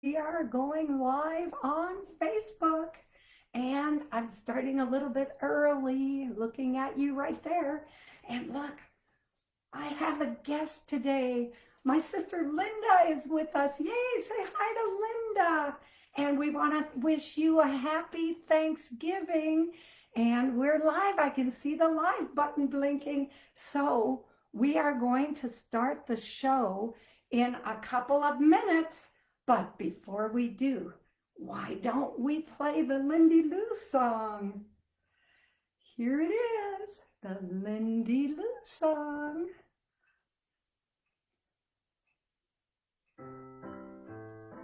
We are going live on Facebook, and I'm starting a little bit early, looking at you right there. And look, I have a guest today. My sister Linda is with us. Yay, say hi to Linda. And we want to wish you a happy Thanksgiving. And we're live. I can see the live button blinking. So we are going to start the show in a couple of minutes. But before we do, why don't we play the Lindy Lou song? Here it is, the Lindy Lou Song.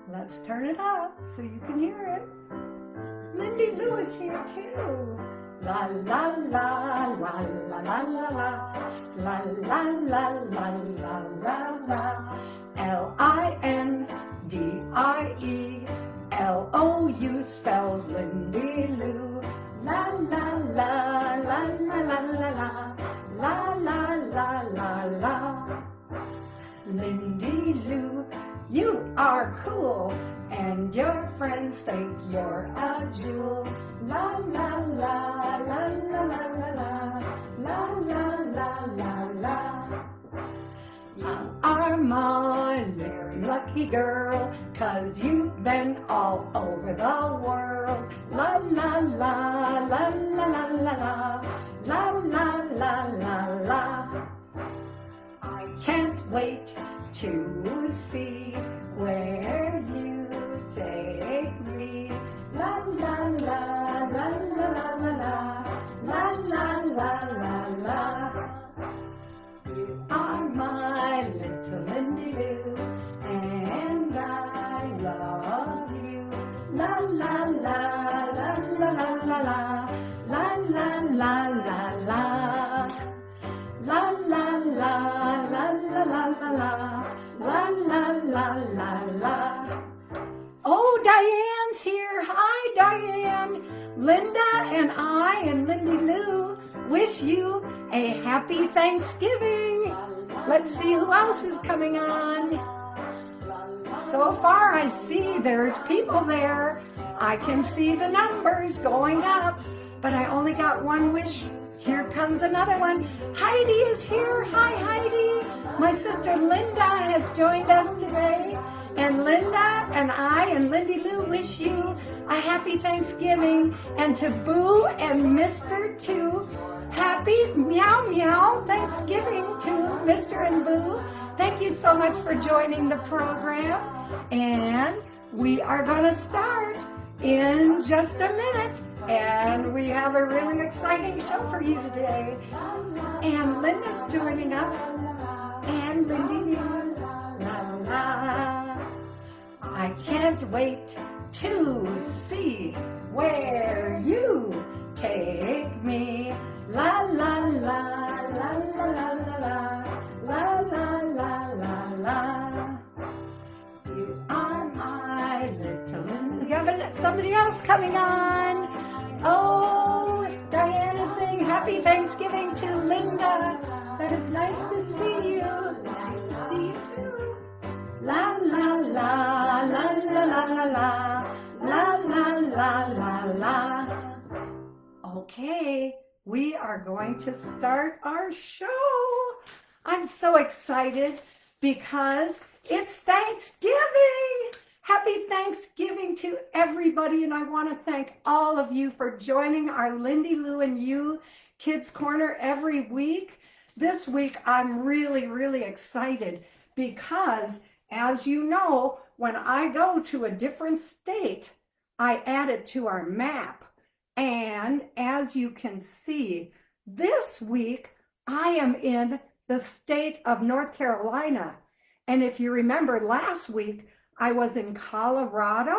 Let's turn it up so you can hear it. Lindy Lou is here too. La la la la la la la la la la la la la la L-I-N-D-I-E-L-O-U spells Lindy Lou. La la la la la la la la la la la la. Lindy Lou, you are cool, and your friends think you're a jewel. La la la la la la la la la la la la. You are my very lucky girl, 'cause you've been all over the world. La la la la la la la la la la la la. I can't wait to see where you take me. La la la la la la la la la la la. You are my little Lindy Lou, and I love you. La la la la la la la la la la la la. La la la la la la la la la la la la. Oh, Diane's here. Hi, Diane. Linda and I and Lindy Lou wish you a happy Thanksgiving. Let's see who else is coming on. So far, I see there's people there. I can see the numbers going up, but I only got one wish. Here comes another one. Heidi is here. Hi, Heidi. My sister Linda has joined us today. And Linda and I and Lindy Lou wish you a happy Thanksgiving. And to Boo and Mr. too, happy meow meow Thanksgiving to Mr. and Boo. Thank you so much for joining the program. And we are going to start in just a minute. And we have a really exciting show for you today. And Linda's joining us. And Lindy, la la. I can't wait to see where you take me. La la la la la la la la la la la la. You are my little Lindy. Somebody else coming on. Oh, Diane is saying happy Thanksgiving to Linda. That is nice to see you. Nice to see you too. La la la la la la la la la la la la. Okay, we are going to start our show. I'm so excited because it's Thanksgiving. Happy Thanksgiving to everybody, and I want to thank all of you for joining our Lindy Lou and You Kids Corner every week. This week, I'm really excited because, as you know, when I go to a different state, I add it to our map. And as you can see, this week, I am in the state of North Carolina. And if you remember last week, I was in Colorado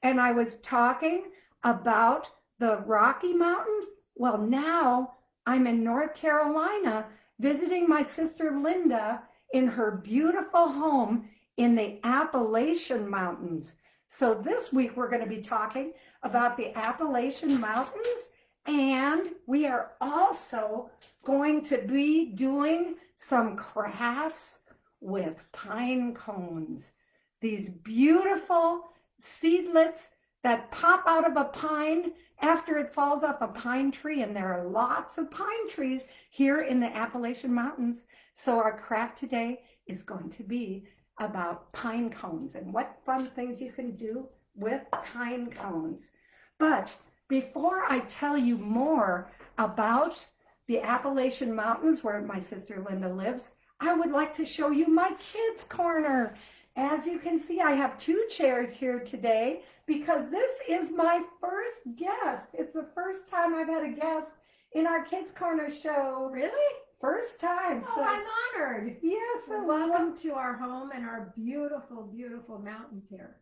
and I was talking about the Rocky Mountains. Well, now I'm in North Carolina visiting my sister Linda in her beautiful home in the Appalachian Mountains. So this week we're going to be talking about the Appalachian Mountains, and we are also going to be doing some crafts with pine cones. these beautiful seedlets that pop out of a pine after it falls off a pine tree. And there are lots of pine trees here in the Appalachian Mountains. So our craft today is going to be about pine cones and what fun things you can do with pine cones. But before I tell you more about the Appalachian Mountains where my sister Linda lives, I would like to show you my kids' corner. As you can see, I have 2 chairs here today because this is my first guest. It's the first time I've had a guest in our Kids Corner show. Really? First time. Oh, I'm honored. Yes. Well, welcome to our home and our beautiful, beautiful mountains here.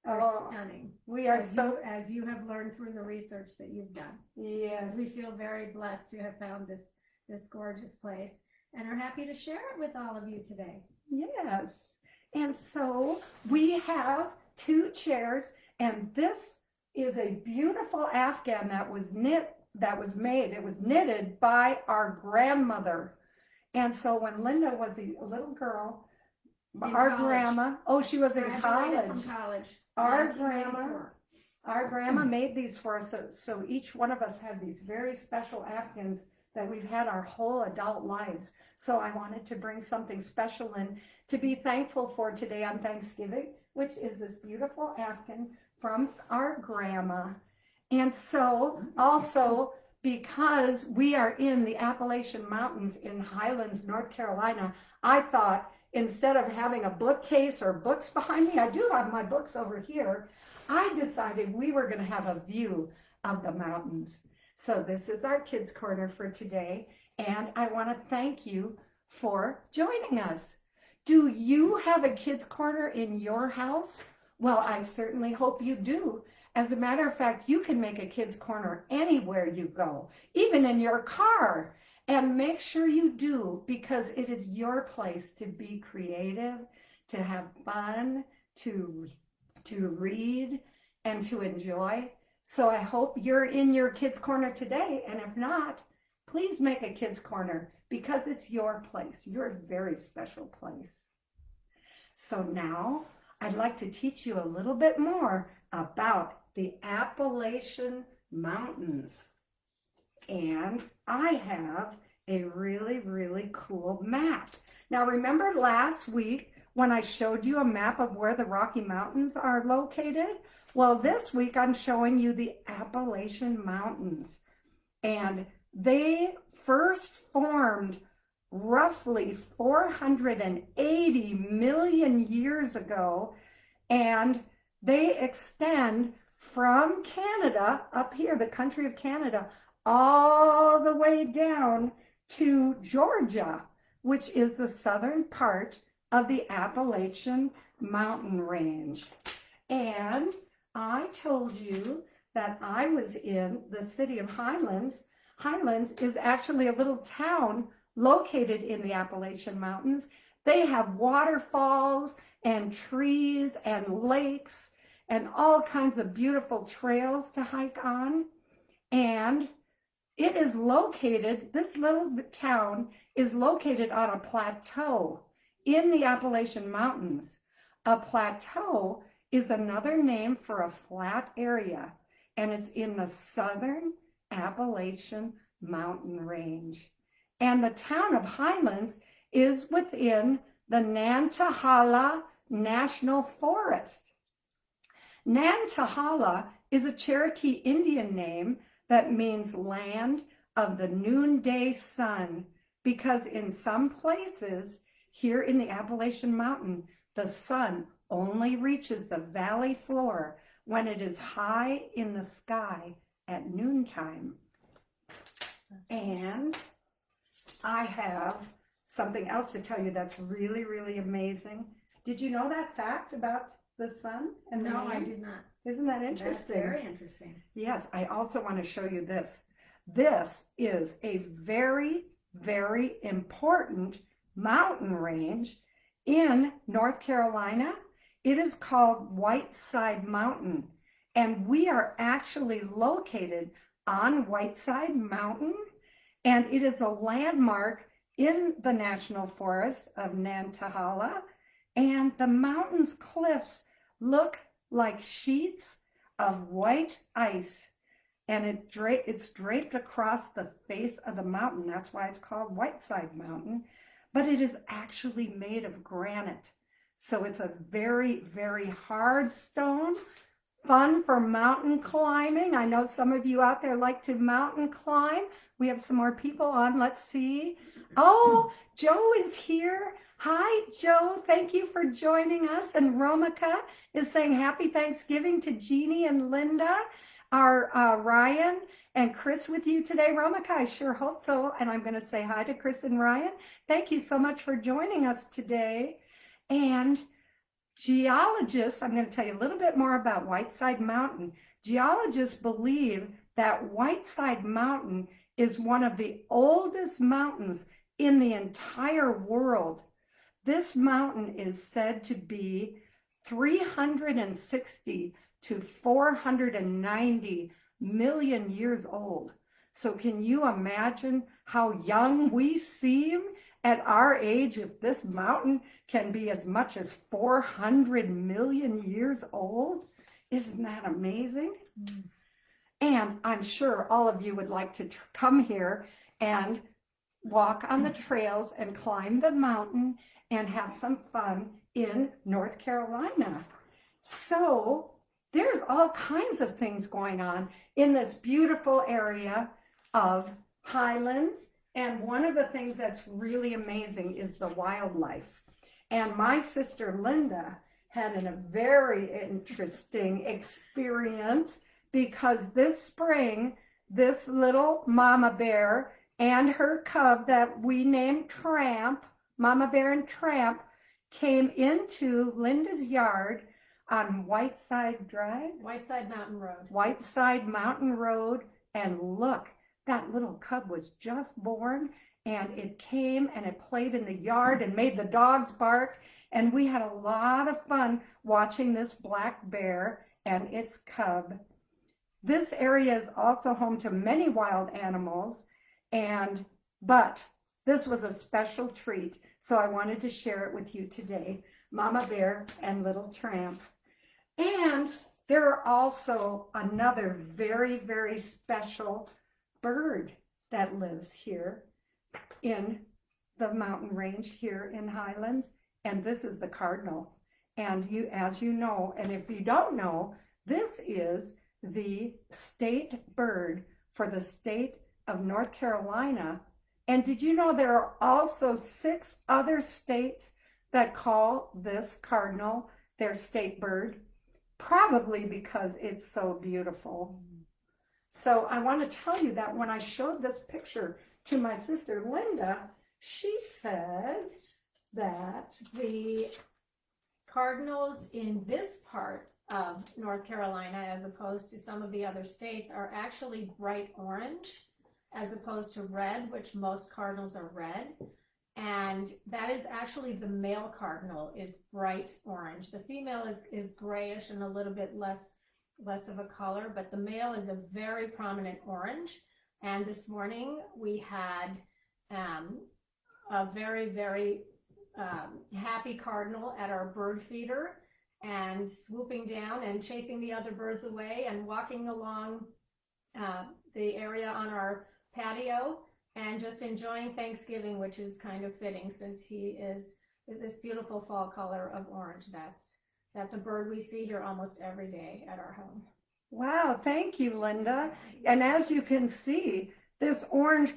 They're stunning. We are as you have learned through the research that you've done. Yes. We feel very blessed to have found this gorgeous place and are happy to share it with all of you today. Yes. And so we have 2 chairs, and this is a beautiful Afghan that was made. It was knitted by our grandmother. And so when Linda was a little girl, grandma, she was in college. From college. Our grandma made these for us. So each one of us had these very special Afghans that we've had our whole adult lives. So I wanted to bring something special in to be thankful for today on Thanksgiving, which is this beautiful Afghan from our grandma. And so also because we are in the Appalachian Mountains in Highlands, North Carolina, I thought instead of having a bookcase or books behind me, I do have my books over here, I decided we were going to have a view of the mountains. So this is our Kids Corner for today, and I want to thank you for joining us. Do you have a Kids Corner in your house? Well, I certainly hope you do. As a matter of fact, you can make a Kids Corner anywhere you go, even in your car. And make sure you do, because it is your place to be creative, to have fun, to read, and to enjoy. So I hope you're in your Kids Corner today, and if not, please make a Kids Corner because it's your place, your very special place. So now I'd like to teach you a little bit more about the Appalachian Mountains. And I have a really, really cool map. Now remember last week when I showed you a map of where the Rocky Mountains are located? Well, this week I'm showing you the Appalachian Mountains. And they first formed roughly 480 million years ago, and they extend from Canada, up here, the country of Canada, all the way down to Georgia, which is the southern part of the Appalachian Mountain Range. And I told you that I was in the city of Highlands. Highlands is actually a little town located in the Appalachian Mountains. They have waterfalls and trees and lakes and all kinds of beautiful trails to hike on. And it is located, this little town is located on a plateau in the Appalachian Mountains. A plateau is another name for a flat area, and it's in the southern Appalachian Mountain Range. And the town of Highlands is within the Nantahala National Forest. Nantahala is a Cherokee Indian name that means land of the noonday sun, because in some places here in the Appalachian Mountain, the sun only reaches the valley floor when it is high in the sky at noontime. And I have something else to tell you that's really, really amazing. Did you know that fact about the sun and the moon? No, I did not. Isn't that interesting? That's very interesting. Yes, I also want to show you this. This is a very, very important mountain range in North Carolina. It is called Whiteside Mountain, and we are actually located on Whiteside Mountain, and it is a landmark in the National Forest of Nantahala, And the mountain's cliffs look like sheets of white ice, and it's draped across the face of the mountain. That's why it's called Whiteside Mountain, but it is actually made of granite. So it's a very, very hard stone, fun for mountain climbing. I know some of you out there like to mountain climb. We have some more people on. Let's see. Oh, Joe is here. Hi, Joe. Thank you for joining us. And Romika is saying happy Thanksgiving to Jeannie and Linda. Are Ryan and Chris with you today? Romika, I sure hope so. And I'm going to say hi to Chris and Ryan. Thank you so much for joining us today. And geologists, I'm going to tell you a little bit more about Whiteside Mountain. Geologists believe that Whiteside Mountain is one of the oldest mountains in the entire world. This mountain is said to be 360 to 490 million years old. So can you imagine how young we seem at our age if this mountain can be as much as 400 million years old? Isn't that amazing? Mm. And I'm sure all of you would like to come here and walk on the trails and climb the mountain and have some fun in North Carolina. So there's all kinds of things going on in this beautiful area of Highlands. And one of the things that's really amazing is the wildlife. And my sister Linda had a very interesting experience because this spring, this little mama bear and her cub that we named Tramp, Mama Bear and Tramp, came into Linda's yard on Whiteside Drive? Whiteside Mountain Road. Whiteside Mountain Road. And look, that little cub was just born, and it came and it played in the yard and made the dogs bark. And we had a lot of fun watching this black bear and its cub. This area is also home to many wild animals, but this was a special treat, so I wanted to share it with you today. Mama Bear and Little Tramp. And there are also another very, very special bird that lives here in the mountain range here in Highlands, and this is the Cardinal. And you, as you know, and if you don't know, this is the state bird for the state of North Carolina. And did you know there are also 6 other states that call this cardinal their state bird? Probably because it's so beautiful. So I want to tell you that when I showed this picture to my sister Linda, she said that the cardinals in this part of North Carolina, as opposed to some of the other states, are actually bright orange, as opposed to red, which most cardinals are red. And that is actually the male cardinal is bright orange. The female is grayish and a little bit less of a color, but the male is a very prominent orange. And this morning we had a very, very happy cardinal at our bird feeder and swooping down and chasing the other birds away and walking along the area on our patio and just enjoying Thanksgiving, which is kind of fitting since he is this beautiful fall color of orange. That's a bird we see here almost every day at our home. Wow, thank you, Linda. And as you can see, this orange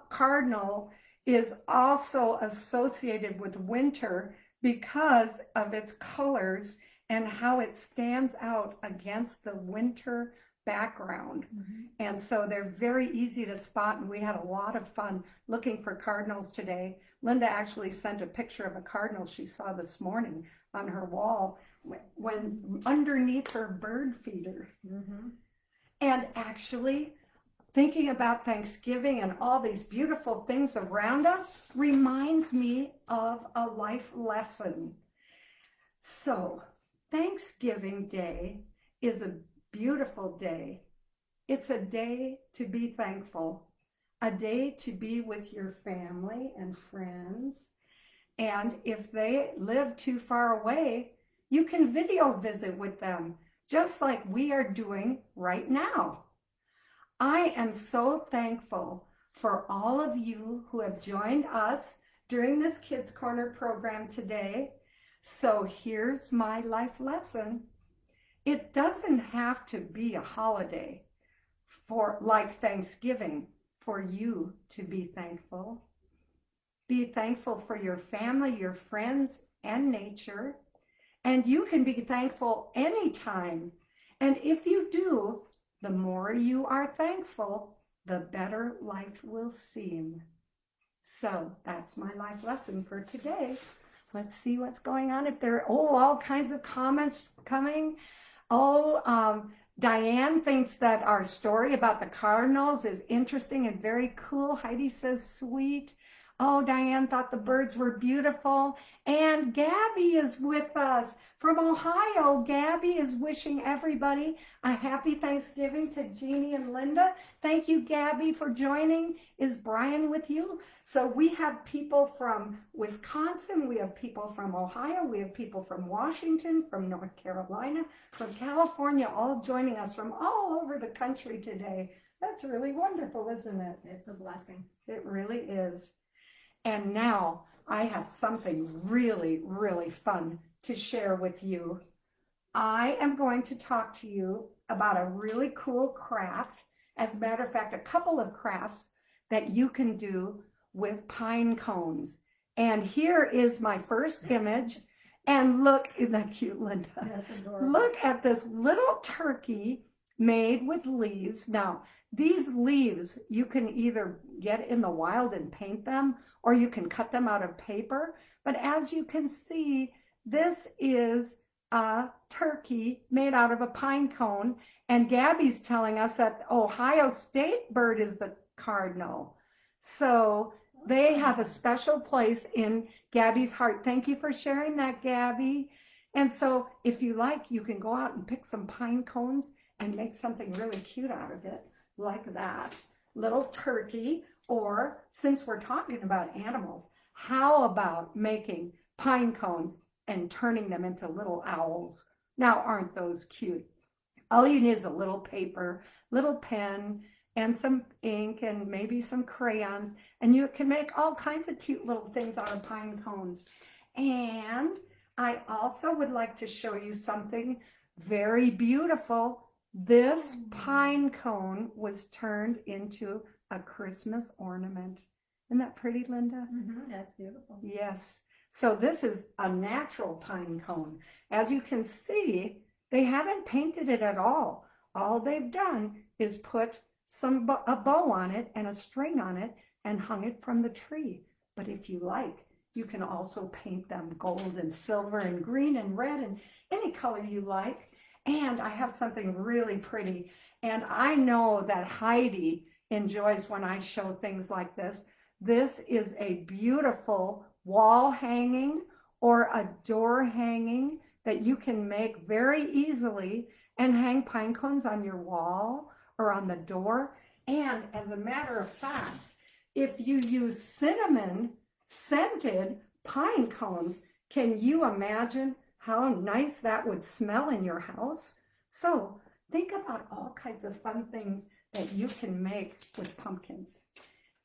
cardinal is also associated with winter because of its colors and how it stands out against the winter background. Mm-hmm. And so they're very easy to spot, and we had a lot of fun looking for cardinals today. Linda actually sent a picture of a cardinal she saw this morning on her wall when underneath her bird feeder. Mm-hmm. And actually, thinking about Thanksgiving and all these beautiful things around us reminds me of a life lesson. So, Thanksgiving Day is a beautiful day. It's a day to be thankful, a day to be with your family and friends, And if they live too far away, you can video visit with them, just like we are doing right now. I am so thankful for all of you who have joined us during this Kids Corner program today. So here's my life lesson. It doesn't have to be a holiday like Thanksgiving for you to be thankful. Be thankful for your family, your friends, and nature. And you can be thankful anytime. And if you do, the more you are thankful, the better life will seem. So that's my life lesson for today. Let's see what's going on. If there are, all kinds of comments coming. Diane thinks that our story about the Cardinals is interesting and very cool. Heidi says sweet. Oh, Diane thought the birds were beautiful. And Gabby is with us from Ohio. Gabby is wishing everybody a happy Thanksgiving to Jeanne and Linda. Thank you, Gabby, for joining. Is Brian with you? So we have people from Wisconsin. We have people from Ohio. We have people from Washington, from North Carolina, from California, all joining us from all over the country today. That's really wonderful, isn't it? It's a blessing. It really is. And now I have something really, really fun to share with you. I am going to talk to you about a really cool craft. As a matter of fact, a couple of crafts that you can do with pine cones. And here is my first image. And look, isn't that cute, Linda? That's adorable. Look at this little turkey made with leaves. Now, these leaves, you can either get in the wild and paint them, or you can cut them out of paper. But as you can see, this is a turkey made out of a pine cone. And Gabby's telling us that Ohio State bird is the cardinal. So they have a special place in Gabby's heart. Thank you for sharing that, Gabby. And so if you like, you can go out and pick some pine cones and make something really cute out of it, like that. Little turkey. Or, since we're talking about animals, how about making pine cones and turning them into little owls? Now, aren't those cute? All you need is a little paper, little pen, and some ink, and maybe some crayons, and you can make all kinds of cute little things out of pine cones. And I also would like to show you something very beautiful. This pine cone was turned into a Christmas ornament. Isn't that pretty, Linda? Mm-hmm. That's beautiful. Yes. So this is a natural pine cone. As you can see, they haven't painted it at all. All they've done is put a bow on it and a string on it and hung it from the tree. But if you like, you can also paint them gold and silver and green and red and any color you like. And I have something really pretty. And I know that Heidi enjoys when I show things like this. This is a beautiful wall hanging or a door hanging that you can make very easily and hang pine cones on your wall or on the door. And as a matter of fact, if you use cinnamon scented pine cones, can you imagine how nice that would smell in your house? So think about all kinds of fun things that you can make with pumpkins.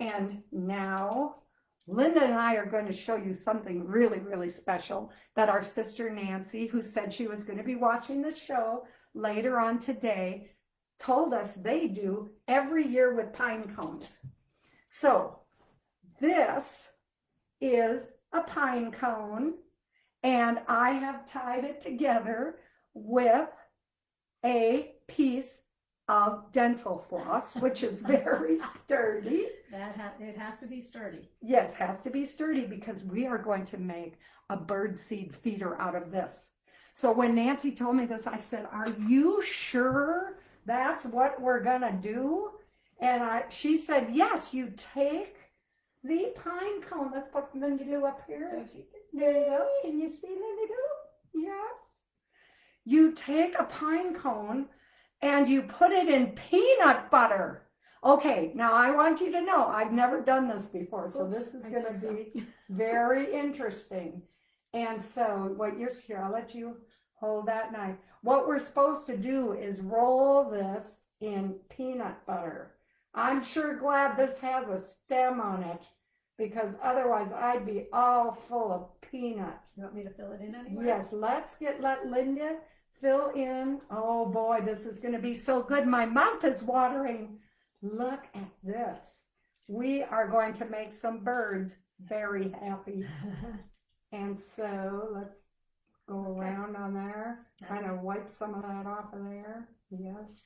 And now Linda and I are going to show you something really, really special that our sister Nancy, who said she was going to be watching the show later on today, told us they do every year with pine cones. So this is a pine cone, and I have tied it together with a piece of dental floss, which is very sturdy. It has to be sturdy. Yes, has to be sturdy because we are going to make a birdseed feeder out of this. So when Nancy told me this, I said, "Are you sure that's what we're gonna do?" And she said, "Yes, you take the pine cone." Let's put Lindy Lou up here. So There you go. Can you see Lindy Lou? Yes. You take a pine cone and you put it in peanut butter. Okay, now I want you to know, I've never done this before, so Oops, this is I going to think be very interesting. And so what you're here, I'll let you hold that knife. What we're supposed to do is roll this in peanut butter. I'm sure glad this has a stem on it, because otherwise I'd be all full of peanut. You want me to fill it in anywhere? Yes, let Linda fill in. Oh boy, this is going to be so good. My mouth is watering. Look at this. We are going to make some birds very happy. And so let's go around on there, kind of wipe some of that off of there. Yes.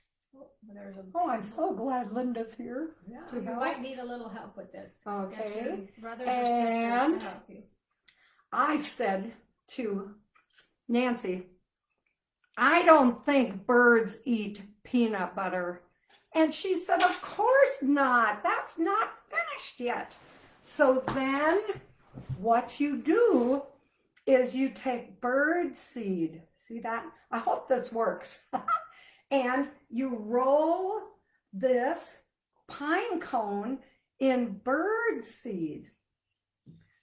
Oh, I'm so glad Linda's here. Yeah, to you help. might need a little help with this. Okay. Get your brothers or And sisters to help you. I said to Nancy, I don't think birds eat peanut butter. And she said, of course not. That's not finished yet. So then what you do is you take bird seed. See that? I hope this works. And you roll this pine cone in bird seed.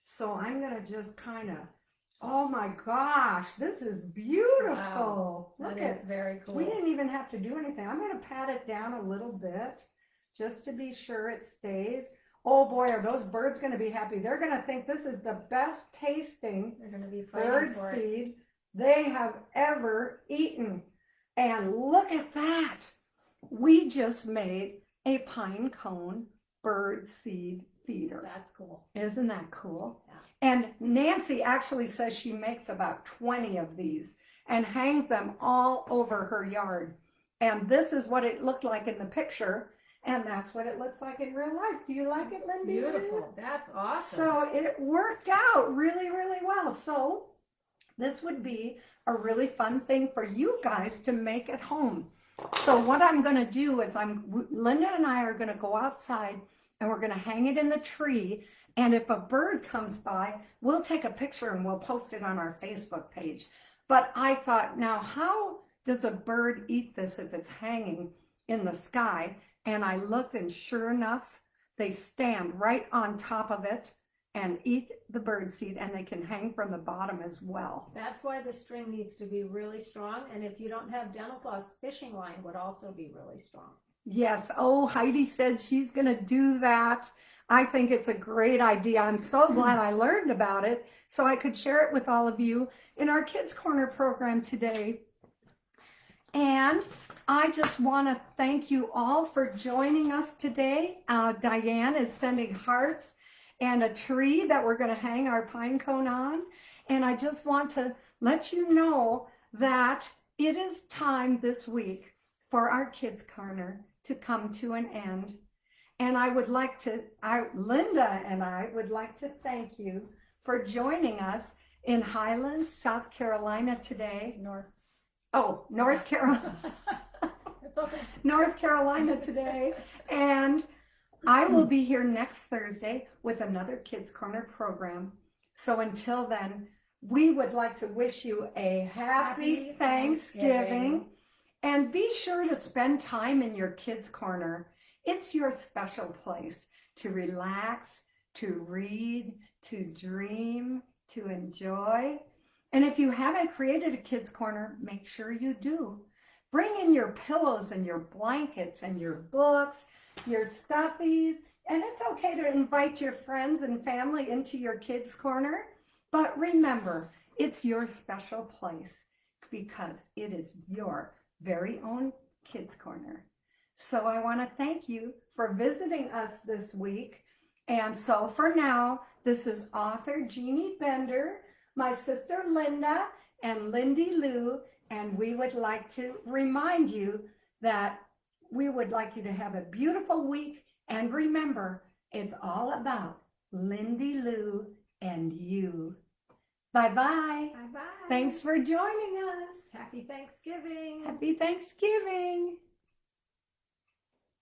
So I'm going to just kind of, oh my gosh, this is beautiful. Wow, Look that at is very cool. We didn't even have to do anything. I'm going to pat it down a little bit just to be sure it stays. Oh boy, are those birds going to be happy. They're going to think this is the best tasting They're going to be fighting bird for it. seed they have ever eaten. And look at that. We just made a pine cone bird seed feeder. That's cool. Isn't that cool? Yeah. And Nancy actually says she makes about 20 of these and hangs them all over her yard. And this is what it looked like in the picture. And that's what it looks like in real life. Do you like it, Lindy? Beautiful. That's awesome. So it worked out really, really well. So this would be a really fun thing for you guys to make at home. So what I'm going to do is Linda and I are going to go outside and we're going to hang it in the tree. And if a bird comes by, we'll take a picture and we'll post it on our Facebook page. But I thought, now how does a bird eat this if it's hanging in the sky? And I looked, and sure enough, they stand right on top of it and eat the bird seed, and they can hang from the bottom as well. That's why the string needs to be really strong. And if you don't have dental floss, fishing line would also be really strong. Yes. Oh, Heidi said she's going to do that. I think it's a great idea. I'm so glad I learned about it so I could share it with all of you in our Kids Corner program today. And I just want to thank you all for joining us today. Diane is sending hearts and a tree that we're going to hang our pine cone on. And I just want to let you know that it is time this week for our Kids Corner to come to an end. And I would like to, Linda and I would like to thank you for joining us in Highlands, South Carolina today. North Carolina. It's okay. North Carolina today. And I will be here next Thursday with another Kids Corner program. So until then, we would like to wish you a happy Thanksgiving. And be sure to spend time in your Kids Corner. It's your special place to relax, to read, to dream, to enjoy. And if you haven't created a Kids Corner, make sure you do. Bring in your pillows and your blankets and your books, your stuffies, and it's okay to invite your friends and family into your Kids Corner. But remember, it's your special place because it is your very own Kids Corner. So I want to thank you for visiting us this week. And so for now, this is Author Jeanne Bender, my sister Linda, and Lindy Lou, and we would like to remind you that we would like you to have a beautiful week. And remember, it's all about Lindy Lou and you. Bye-bye. Bye-bye. Thanks for joining us. Happy Thanksgiving. Happy Thanksgiving.